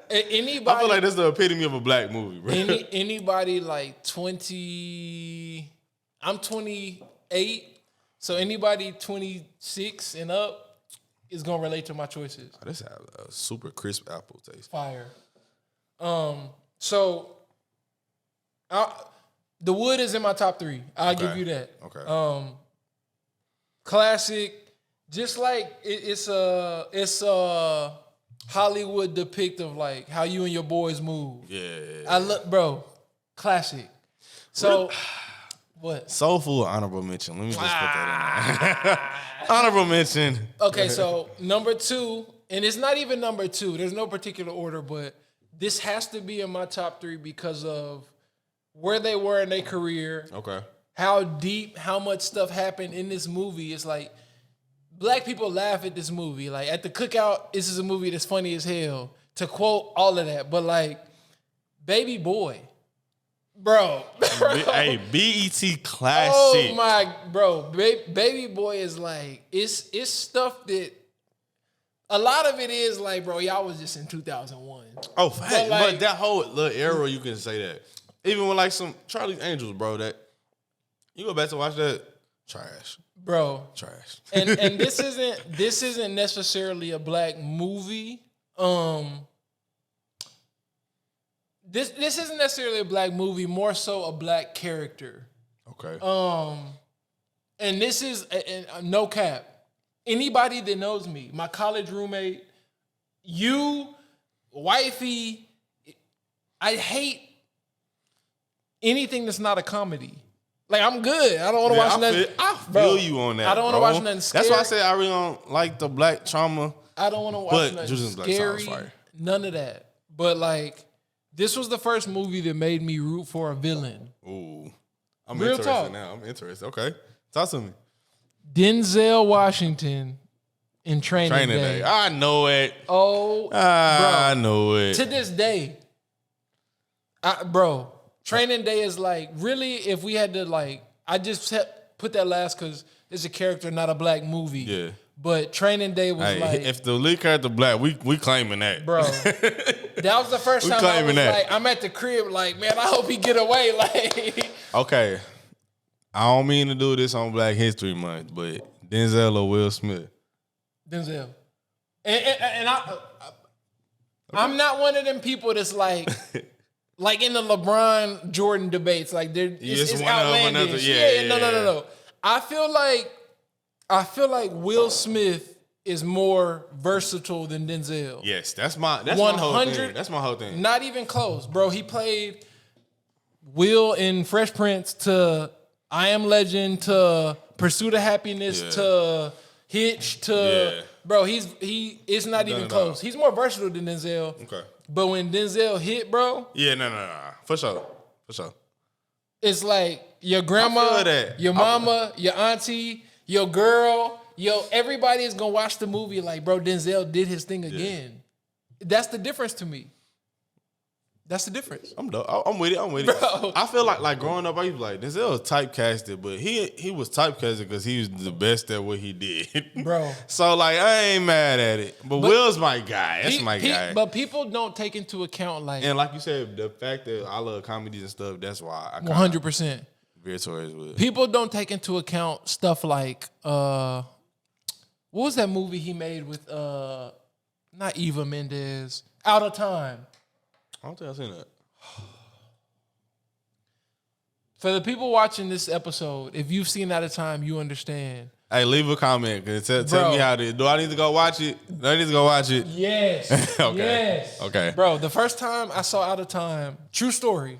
anybody, I feel like that's the epitome of a black movie, bro. Anybody like 20? I'm 28, so anybody 26 and up is gonna relate to my choices. Oh, this has a super crisp apple taste. Fire. So The Wood is in my top 3. I'll give you that. Okay. Classic. Just like it's a Hollywood depict of like how you and your boys move. Yeah. I look, bro. Classic. So what? Soul Food honorable mention. Let me just put that in there. Honorable mention. Okay, so number 2, and it's not even number 2. There's no particular order, but this has to be in my top 3 because of where they were in their career. Okay. How deep, how much stuff happened in this movie. It's like black people laugh at this movie. Like at the cookout, this is a movie that's funny as hell. To quote all of that, but like Baby Boy, bro. Hey, BET classic. Oh my, bro, Baby Boy is like it's stuff that a lot of it is like, bro, y'all was just in 2001. Oh, fact. But, like, but that whole little era, you can say that. Even with like some Charlie's Angels, bro, that you go back to watch that, trash. Bro. Trash. And this isn't necessarily a black movie. This isn't necessarily a black movie, more so a black character. Okay. And this is no cap. Anybody that knows me, my college roommate, you, wifey, I hate anything that's not a comedy. Like, I'm good. I don't want to watch nothing. I feel you on that. I don't want to watch nothing scary. That's why I say I really don't like the black trauma. I don't want to watch nothing scary. Fire. None of that. But like, this was the first movie that made me root for a villain. Ooh. I'm Real interested talk. now. I'm interested. Okay. Talk to me. Denzel Washington in Training Day. I know it. Oh, I know it. to this day, bro, Training Day is like, really, if we had to like, I just put that last because it's a character, not a black movie. Yeah. But Training Day was like, if the lead character black, we claiming that, bro. That was the first time I was like, I'm at the crib, like, man, I hope he get away. Like, okay, I don't mean to do this on Black History Month, but Denzel or Will Smith? Denzel. And I'm not one of them people that's like, like in the LeBron Jordan debates, like it's outlandish. Yeah, no. I feel like Will Smith is more versatile than Denzel. Yes, that's my whole thing. That's my whole thing. Not even close, bro. He played Will in Fresh Prince to I Am Legend to Pursuit of Happiness to Hitch to bro. It's not even close. He's more versatile than Denzel. Okay. But when Denzel hit, bro. Yeah, no. For sure. It's like your grandma, your mama, your auntie, your girl, everybody is gonna watch the movie like, bro, Denzel did his thing again. That's the difference to me. That's the difference. I'm with it. Bro. I feel like growing up, I used to be like, Denzel was typecasted, but he was typecasted because he was the best at what he did. Bro. So like, I ain't mad at it. But Will's my guy. That's my guy. But people don't take into account like, and like you said, the fact that I love comedies and stuff, that's why I 100%. veer towards Will. People don't take into account stuff like, what was that movie he made with not Eva Mendes? Out of Time. I don't think I've seen that. For the people watching this episode, if you've seen Out of Time, you understand. Hey, leave a comment. Tell me how to. Do I need to go watch it? Do I need to go watch it? Yes. Okay. Yes. Okay. Bro, the first time I saw Out of Time, true story,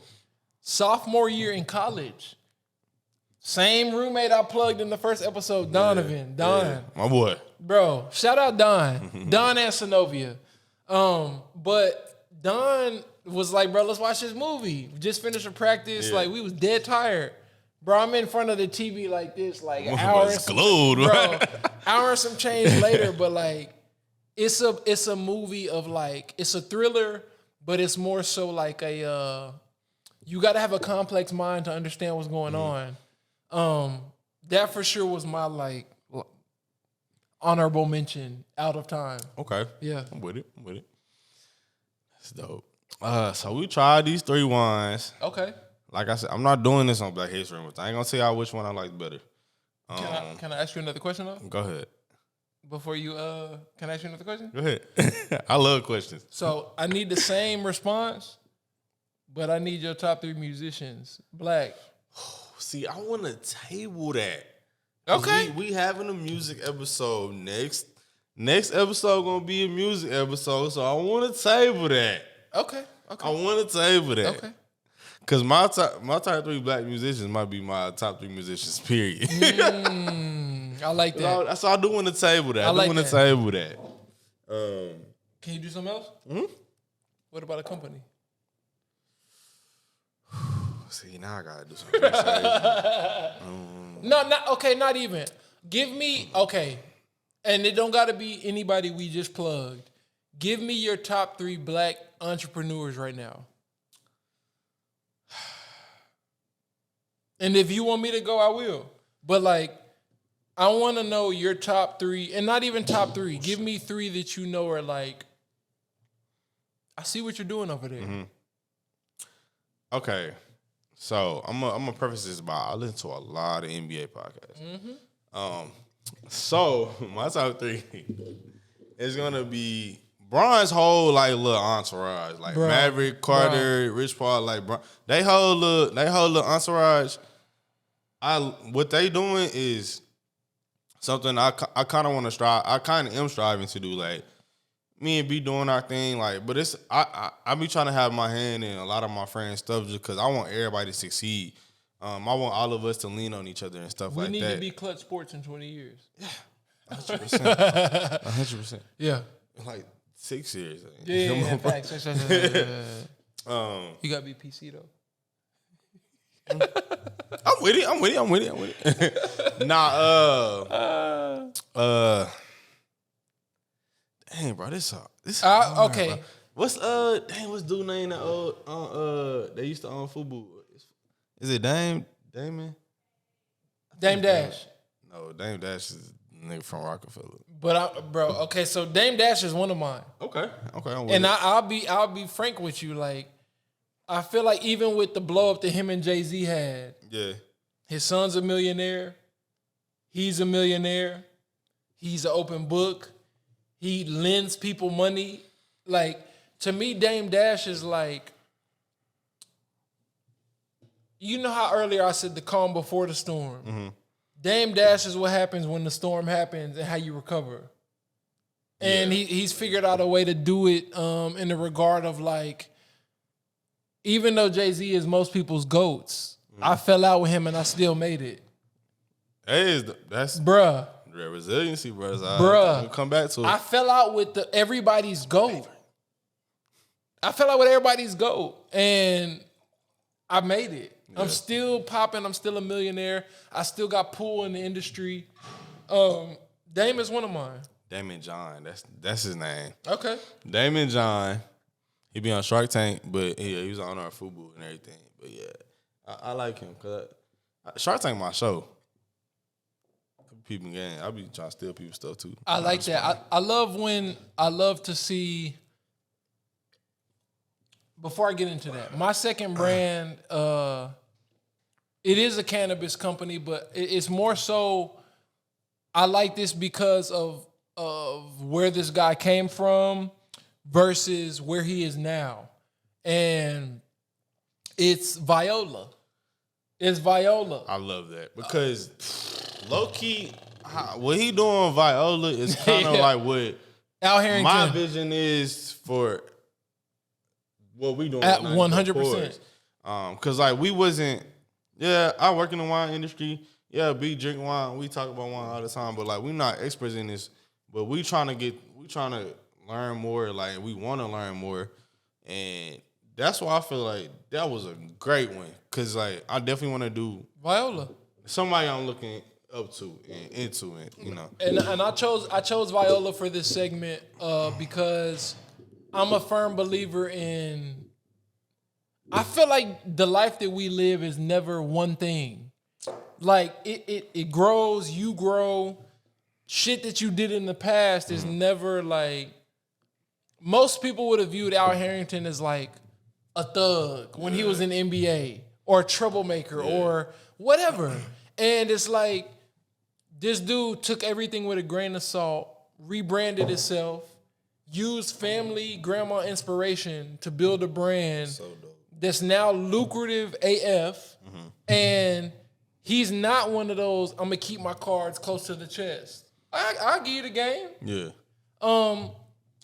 sophomore year in college, same roommate I plugged in the first episode, Donovan. Don. Yeah. My boy. Bro, shout out Don. Don and Synovia. But Don was like, bro, let's watch this movie. Just finished a practice. Like, we was dead tired. Bro, I'm in front of the TV like this, like an hour and some, glued, bro, hour and some change later, but like, it's a movie of like, it's a thriller, but it's more so like a you got to have a complex mind to understand what's going on. That for sure was my like honorable mention out of time. Okay. Yeah. I'm with it. That's dope. So we tried these 3 wines. Okay. Like I said, I'm not doing this on Black History Month. I ain't gonna tell y'all which one I like better. Can I ask you another question though? Go ahead. Before you can I ask you another question? Go ahead. I love questions. So I need the same response, but I need your top 3 musicians. Black. See, I want to table that. Okay. We having a music episode next. Next episode gonna be a music episode, so I want to table that. Okay. I want to table that. Okay. Cause my top 3 black musicians might be my top 3 musicians. Period. I like that. So I do want to table that. I like do want that. to table that. Can you do something else? What about a company? See, now I gotta do something crazy. No, not even. Give me and it don't gotta be anybody we just plugged. Give me your top 3 black entrepreneurs right now. And if you want me to go, I will. But like, I want to know your top 3, and not even top 3. Give me 3 that you know are like, I see what you're doing over there. Mm-hmm. Okay, so I'm gonna preface this by I listen to a lot of NBA podcasts. So my top 3 is gonna be Bron's whole like little entourage, like Bro, Maverick, Carter, Rich Paul, like Bron. They whole little entourage. What they doing is something I kind of want to strive. I kind of am striving to do. Like me and B doing our thing. Like, but it's I be trying to have my hand in a lot of my friends' stuff just because I want everybody to succeed. I want all of us to lean on each other and stuff like that. We need to be Clutch Sports in 20 years. 100%. 100%. Yeah. Like 6 years. Yeah, facts. You gotta be PC though. I'm with it. Nah, dang, bro, this Okay. bro. What's dude name that they used to own football? Is it Damon? Dame Dash. No, Dame Dash is a nigga from Rockefeller. Okay, so Dame Dash is one of mine. Okay, I'm with And it. I'll be frank with you, like, I feel like even with the blow up that him and Jay-Z had, Yeah. his son's a millionaire, he's a millionaire, he's an open book, he lends people money. Like, to me, Dame Dash is like, you know how earlier I said the calm before the storm? Mm-hmm. Dame Dash is what happens when the storm happens and how you recover. And he's figured out a way to do it in the regard of like, even though Jay-Z is most people's GOATs, I fell out with him and I still made it. That's Bruh. the resiliency, bro. Bruh. We'll come back to it. I fell out with everybody's GOAT. I fell out with everybody's GOAT. And I made it. Yeah. I'm still popping. I'm still a millionaire. I still got pull in the industry. Dame is one of mine. Damon John. That's his name. Okay. Damon John. He be on Shark Tank, but he was on our football and everything. But yeah, I like him because Shark Tank my show. People game. I be trying to steal people's stuff too. I like that. I love to see. Before I get into that, my second brand, it is a cannabis company, but it's more so. I like this because of where this guy came from versus where he is now, and it's Viola. It's Viola. I love that because low key, what he doing with Viola is kind of like what Al Harrington. My vision is for what we doing at 100%. Cause like we wasn't. Yeah, I work in the wine industry. Yeah, be drinking wine. We talk about wine all the time, but like we not experts in this. But we trying to learn more. Like we want to learn more, and that's why I feel like that was a great one. Cause like I definitely want to do Viola. somebody I'm looking up to and into it, you know. And I chose Viola for this segment because I'm a firm believer in. I feel like the life that we live is never one thing. Like it grows, you grow. Shit that you did in the past is never like. Most people would have viewed Al Harrington as like a thug when he was in the NBA or a troublemaker or whatever. And it's like this dude took everything with a grain of salt, rebranded itself, used family, grandma inspiration to build a brand that's now lucrative AF. And he's not one of those, I'm going to keep my cards close to the chest. I'll give you the game. Yeah.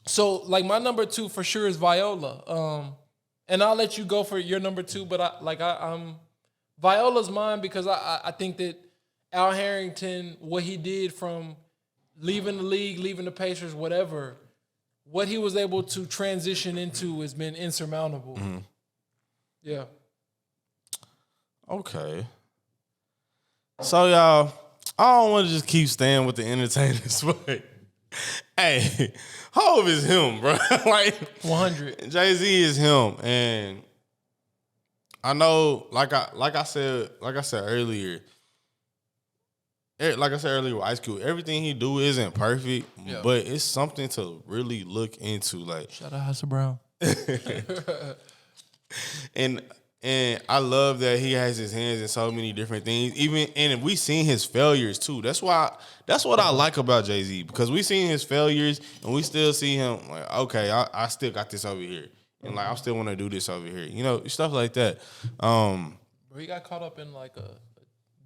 So, like, my number 2 for sure is Viola. And I'll let you go for your number 2, but I'm Viola's mine because I think that Al Harrington, what he did from leaving the league, leaving the Pacers, whatever, what he was able to transition into has been insurmountable. Yeah. Okay. So, y'all, I don't want to just keep staying with the entertainers, but hey, Hov is him, bro. Like 100. Jay-Z is him, and I know, like I said earlier with Ice Cube, everything he do isn't perfect, but it's something to really look into. Like, Shout out Hustle Brown. And I love that he has his hands in so many different things. And we seen his failures too. That's what I like about Jay-Z, because we seen his failures and we still see him like, okay, I still got this over here. And like I still want to do this over here. You know, stuff like that. Bro, he got caught up in like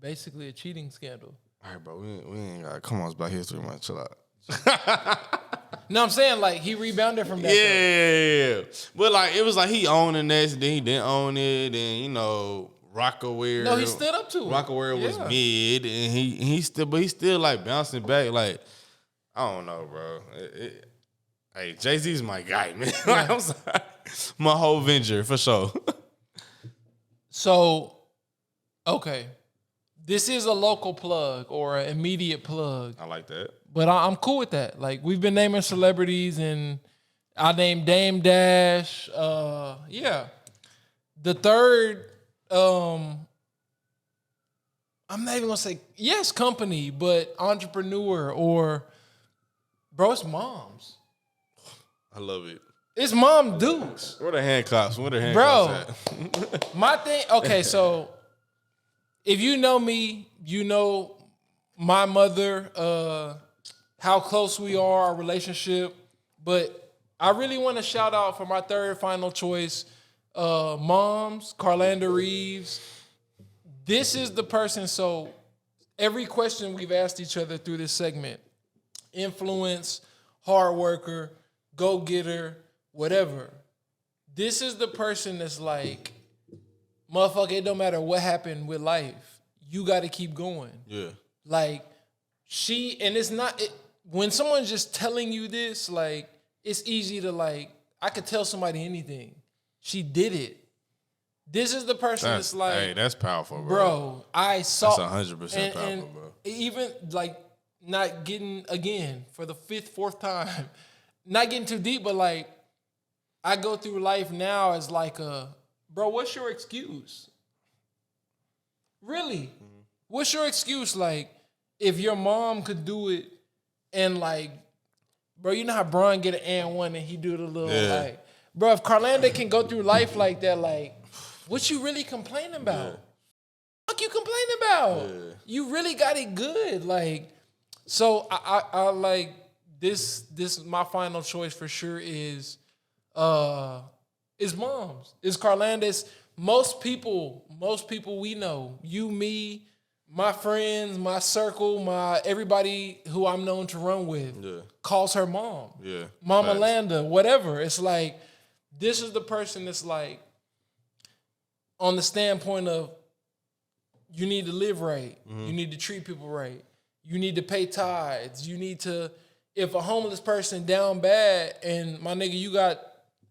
basically a cheating scandal. All right, bro, we ain't got, come on, it's Black History Month, chill out. No, I'm saying like he rebounded from that. Yeah. But like it was like he owned the Nets, then he didn't own it, and you know, Rockaware. No, he stood up to it. Rockaware was mid, and he's still like bouncing back. Like, I don't know, bro. Hey, Jay-Z's my guy, man. Like, I'm sorry. My whole venture, for sure. So, okay. This is a local plug or an immediate plug. I like that. But I'm cool with that. Like, we've been naming celebrities, and I named Dame Dash. Yeah. The third, I'm not even going to say, yes, company, but entrepreneur or, bro, it's moms. I love it. It's mom dudes. Where the handcuffs? Bro, at? My thing, okay, so if you know me, you know my mother, how close we are, our relationship. But I really want to shout out for my third final choice, moms, Carlanda Reeves. This is the person, so every question we've asked each other through this segment, influence, hard worker, go-getter, whatever. This is the person that's like, motherfucker, it don't matter what happened with life. You got to keep going. Yeah. Like, and it's not, when someone's just telling you this, like, it's easy to like, I could tell somebody anything. She did it. This is the person that's like, hey, that's powerful, bro. I saw. That's 100% powerful, and bro. Even like not getting, again, for the fourth time, not getting too deep, but like, I go through life now as like bro, what's your excuse? Really? Mm-hmm. What's your excuse? Like, if your mom could do it and like, bro, you know how Bron get an and one and he do the little like, bro, if Carlanda can go through life like that, like, what you really complaining about? What you complaining about? Yeah. You really got it good. Like, so I like this my final choice for sure is moms. It's Carlanda's. Most people we know, you, me, my friends, my circle, everybody who I'm known to run with calls her mom. Yeah. Mama Landa, whatever. It's like, this is the person that's like, on the standpoint of, you need to live right. Mm-hmm. You need to treat people right. You need to pay tithes. You need to, if a homeless person down bad and my nigga, you got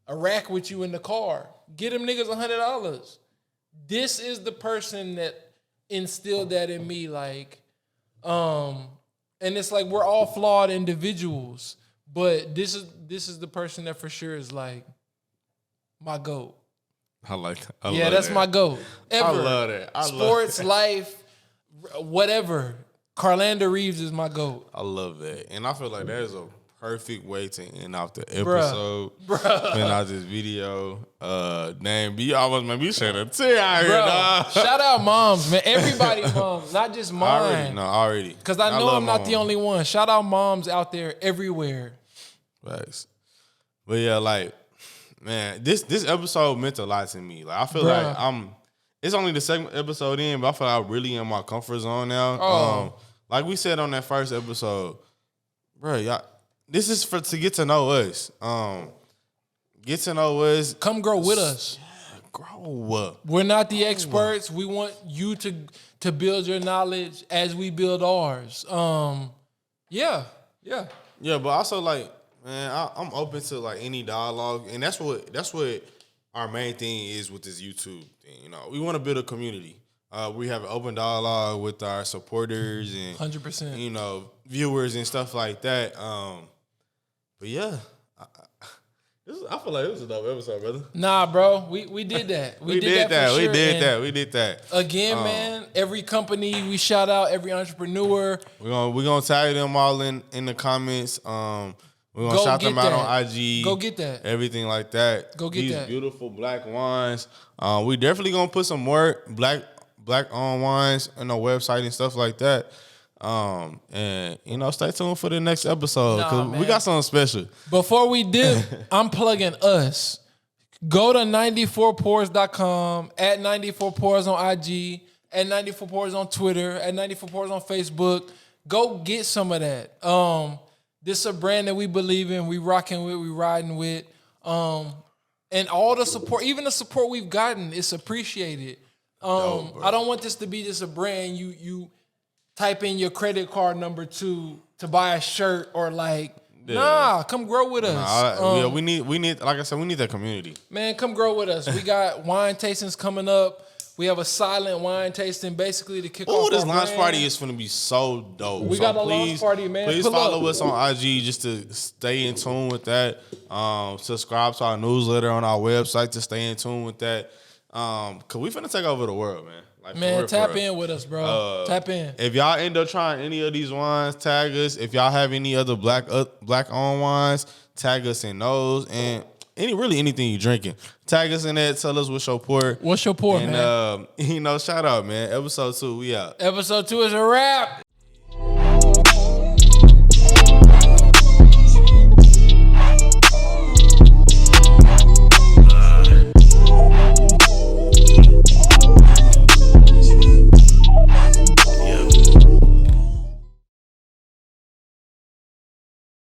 a rack with you in the car, get them niggas $100. This is the person that instilled that in me. Like, And it's like we're all flawed individuals, but this is the person that for sure is like my GOAT. I like that. That's my GOAT. Ever. I love that. Sports, life, whatever. Carlando Reeves is my GOAT. I love that. And I feel like that is a perfect way to end off the episode. End out this video. Damn, you almost made me shed a tear out here, dog. Shout out moms, man. Everybody's moms, not just mine. Already. Because I know I'm not the only one. Shout out moms out there everywhere. Thanks. But yeah, like, man, this episode meant a lot to me. Like, I feel like it's only the second episode in, but I feel like I really in my comfort zone now. Like we said on that first episode, bro, y'all, this is to get to know us. Get to know us. Come grow with us. Grow up. We're not the experts. We want you to build your knowledge as we build ours. Yeah. But also like, man, I'm open to like any dialogue, and that's what our main thing is with this YouTube thing. You know, we want to build a community. We have an open dialogue with our supporters and 100%. You know, viewers and stuff like that. But yeah, I feel like it was a dope episode, brother. Nah, bro, we did that. We did that. Again, man, every company we shout out, every entrepreneur. We're gonna tag them all in the comments. We're gonna shout them out on IG. Go get that. Everything like that. Go get that. These beautiful black wines. We definitely gonna put some more black owned wines on our website and stuff like that. And you know, stay tuned for the next episode because we got something special. Before we dip, I'm plugging us. Go to 94pours.com, at 94pours on IG, at 94pours on Twitter, at 94pours on Facebook. Go get some of that. This is a brand that we believe in, we rocking with, we riding with. And all the support, even the support we've gotten, it's appreciated. I don't want this to be just a brand you type in your credit card number to buy a shirt or like, nah, come grow with us. We need, like I said, we need that community. Man, come grow with us. We got wine tastings coming up. We have a silent wine tasting basically to kick off. Oh, this launch party is going to be so dope. We got a launch party, man. Please follow us on IG just to stay in tune with that. Subscribe to our newsletter on our website to stay in tune with that. Cause we finna take over the world, man. Like, man, tap in with us, bro. Tap in. If y'all end up trying any of these wines, tag us. If y'all have any other black owned wines, tag us in those. And anything you drinking, tag us in that. Tell us what's your port. What's your port, man? And shout out, man. Episode 2, we out. Episode 2 is a wrap.